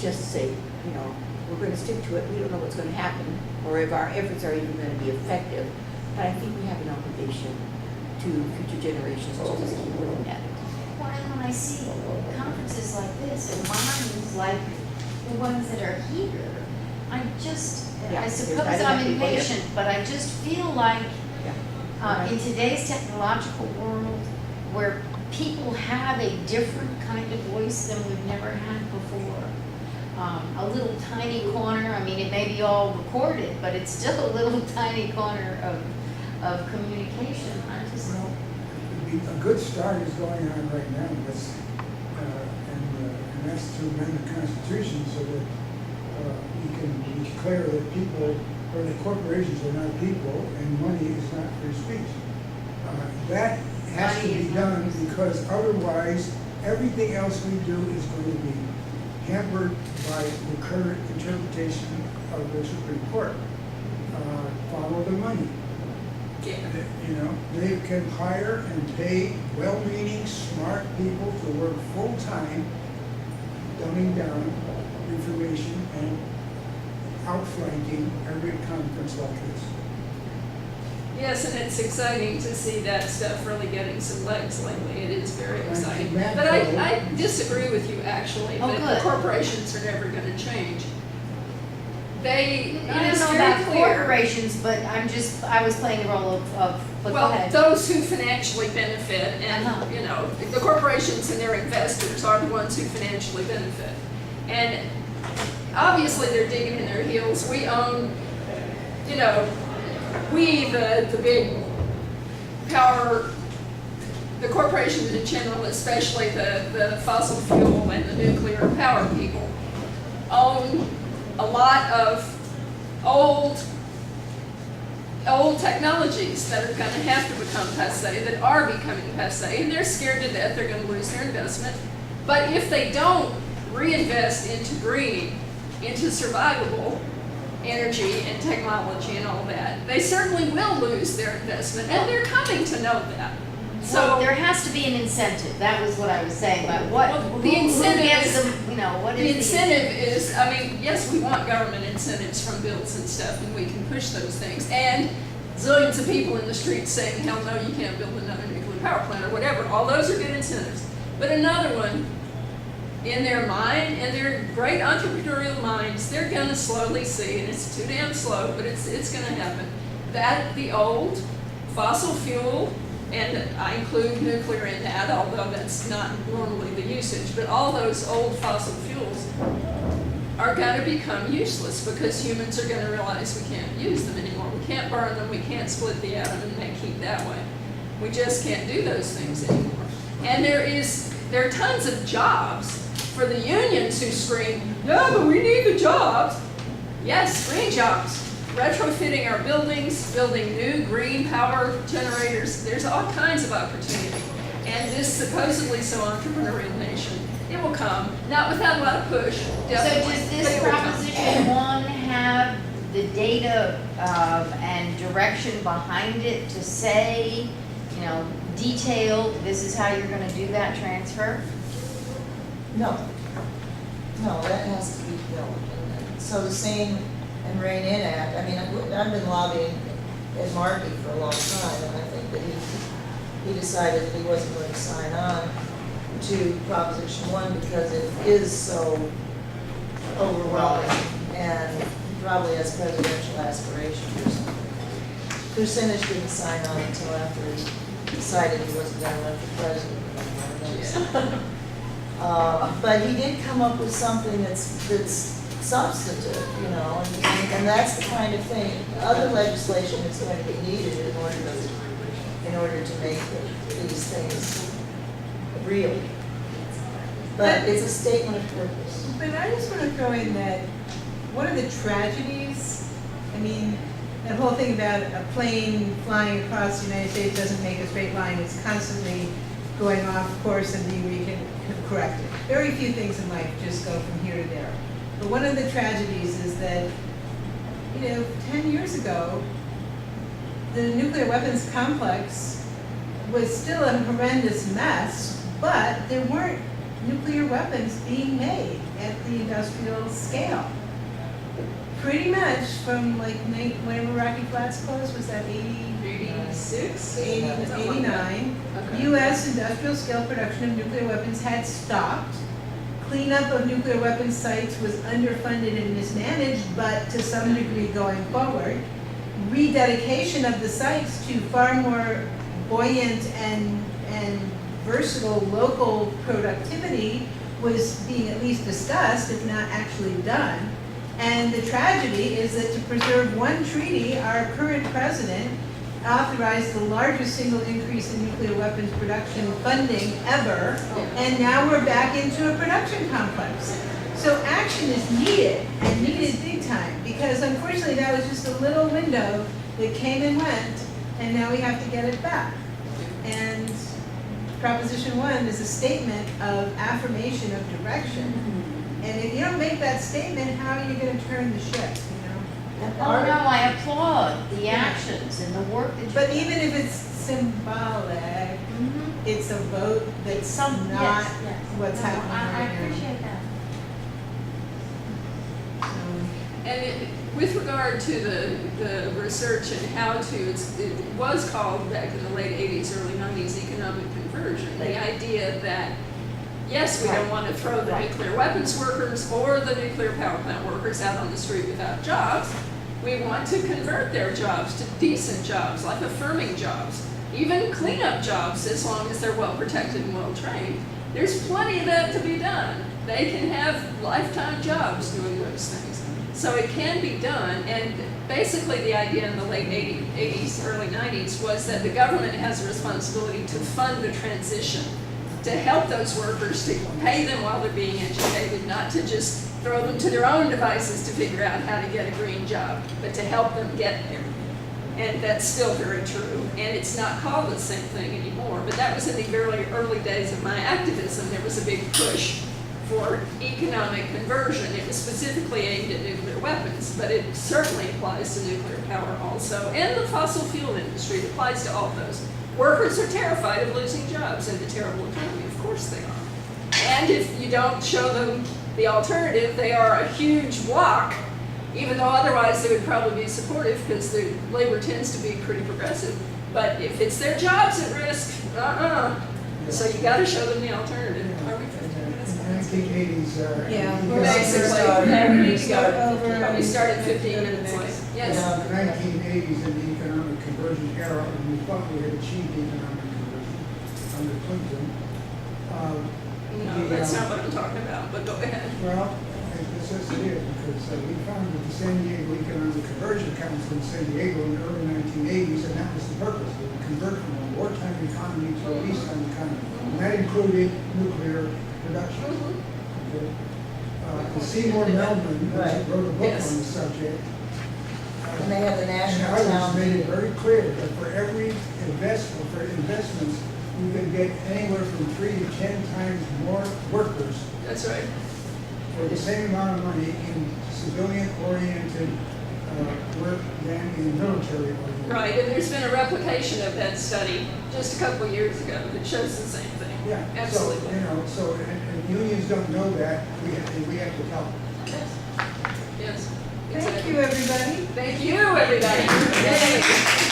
just say, you know, we're going to stick to it. We don't know what's going to happen, or if our efforts are even going to be effective. But I think we have an obligation to future generations to just keep looking at it. Well, and when I see conferences like this and minds like the ones that are here, I just, Yeah, I there's suppose not enough I'm people here. impatient, but I just feel like Yeah. in today's technological world where people have a different kind of voice than we've never had before, a little tiny corner, I mean, it may be all recorded, but it's still a little tiny corner of communication. I just, Well, a good start is going on right now, and that's to amend the Constitution so that we can declare that people, or that corporations are not people, and money is not free speech. That has to Money be is not done free speech. because otherwise, everything else we do is going to be hampered by the current interpretation of the Supreme Court. Follow the money. You know, they can hire and pay well-meaning, smart people to work full-time, dumbing down information and outflanking every conference like this. Yes, and it's exciting to see that stuff really getting some legs lately. It is very exciting. Matt But Cole- I disagree with you, actually, Oh, that good. the corporations are never going to change. It I is don't know very about clear. corporations, but I was playing the role of but go Well, ahead. those who financially benefit, and Uh-huh. you know, the corporations and their investors are the ones who financially benefit. And obviously, they're digging in their heels. We own, you know, we the big power, the corporations in general, especially the fossil fuel and the nuclear power people, own a lot of old technologies that are going to have to become passé, that are becoming passé, and they're scared to death they're going to lose their investment. But if they don't reinvest into green, into survivable energy and technology and all that, they certainly will lose their investment, and they're coming to know that. So there has to be an incentive. That was what I was saying. But what Well, who incentive gets is- them? You know, what The is incentive is, I mean, yes, we want government incentives from bills and stuff, and we can push those things. And zillions of people in the streets saying, hell no, you can't build another nuclear power plant or whatever. All those are good incentives. But another one, in their mind, in their great entrepreneurial minds, they're gonna slowly see, and it's too damn slow, but it's gonna happen, that the old fossil fuel, and I include nuclear in that, although that's not normally the usage, but all those old fossil fuels are going to become useless because humans are going to realize we can't use them anymore. We can't burn them, we can't split the atom and make heat that way. We just can't do those things anymore. And there are tons of jobs for the unions who scream, no, but we need the jobs. Yes, green jobs. Retrofitting our buildings, building new green power generators, there's all kinds of opportunity. And this supposedly so entrepreneurial nation, it will come, not without a lot of push, So definitely. does but this it will come. Proposition 1 have the data and direction behind it to say, you know, detailed, this is how you're going to do that transfer? No, that has to be built. And so the same and Rein In Act, I mean, I've been lobbying at Markey for a long time, and I think that he decided that he wasn't going to sign on to Proposition 1 because it is so overwhelming and he probably has presidential aspirations or something. Kucinich didn't sign on until after he decided he wasn't going to run for president anymore. But he did come up with something that's substantive, you know, and that's the kind of thing, other legislation is going to be needed in order to make these things real. But it's a statement of purpose. But I just want to throw in that one of the tragedies, I mean, that whole thing about a plane flying across the United States doesn't make a straight line, it's constantly going off course and being corrected. Very few things in life just go from here to there. But one of the tragedies is that, 10 years ago, the nuclear weapons complex was still a horrendous mess, but there weren't nuclear weapons being made at the industrial scale. Pretty much from like whenever Rocky Flats closed, was that 86? 89? Okay. US industrial scale production of nuclear weapons had stopped. Cleanup of nuclear weapons sites was underfunded and mismanaged, but to some degree going forward. Rededication of the sites to far more buoyant and versatile local productivity was being at least discussed, if not actually done. And the tragedy is that to preserve one treaty, our current president authorized the largest single increase in nuclear weapons production funding ever, and now we're back into a production complex. So action is needed, and needed big time, because unfortunately that was just a little window that came and went, and now we have to get it back. And Proposition 1 is a statement of affirmation of direction. And if you don't make that statement, how are you gonna turn the ship, you know? Oh, no, I applaud the actions and the work that you. But even if it's symbolic, it's a vote that's Some, not yes, yes. what's No, happening I right now. appreciate that. And with regard to the research and how to, it was called back in the late 80s, early 90s, economic conversion. The idea that, yes, we don't want to throw the nuclear weapons workers or the nuclear power plant workers out on the street without jobs. We want to convert their jobs to decent jobs, like affirming jobs, even cleanup jobs, as long as they're well protected and well trained. There's plenty of that to be done. They can have lifetime jobs doing those things. So it can be done, and basically the idea in the late 80s, early 90s was that the government has a responsibility to fund the transition, to help those workers, to pay them while they're being educated, not to just throw them to their own devices to figure out how to get a green job, but to help them get there. And that's still very true, and it's not called the same thing anymore, but that was in the very early days of my activism. There was a big push for economic conversion. It was specifically aimed at nuclear weapons, but it certainly applies to nuclear power also, and the fossil fuel industry. It applies to all of those. Workers are terrified of losing jobs in the terrible economy. Of course they are. And if you don't show them the alternative, they are a huge block, even though otherwise they would probably be supportive because the labor tends to be pretty progressive. But if it's their jobs at risk, So you gotta show them the alternative. Are we 15 minutes behind? 1980s. Yeah. Basically, we started 15 minutes late. Yes. The 1980s in the economic conversion era, and we thought we had achieved economic conversion under Clinton. No, that's not what I'm talking about, but go ahead. Well, it says it is, because we founded the San Diego Economic Conversion Council in San Diego in the early 1980s, and that was the purpose, to convert from a wartime economy to a peacetime economy. And that included nuclear production. Okay. Seymour Melvin Right. wrote a book Yes. on the subject. And they have the national And I town made it meeting. very clear that for every investments, you can get anywhere from 3 to 10 times more workers That's right. for the same amount of money in civilian-oriented work than in military-oriented. Right, and there's been a replication of that study just a couple of years ago that shows the same thing. Yeah, Absolutely. So, and unions don't know that, we have to tell them. Yes. Thank exactly. you, everybody. Thank you, everybody. Yay.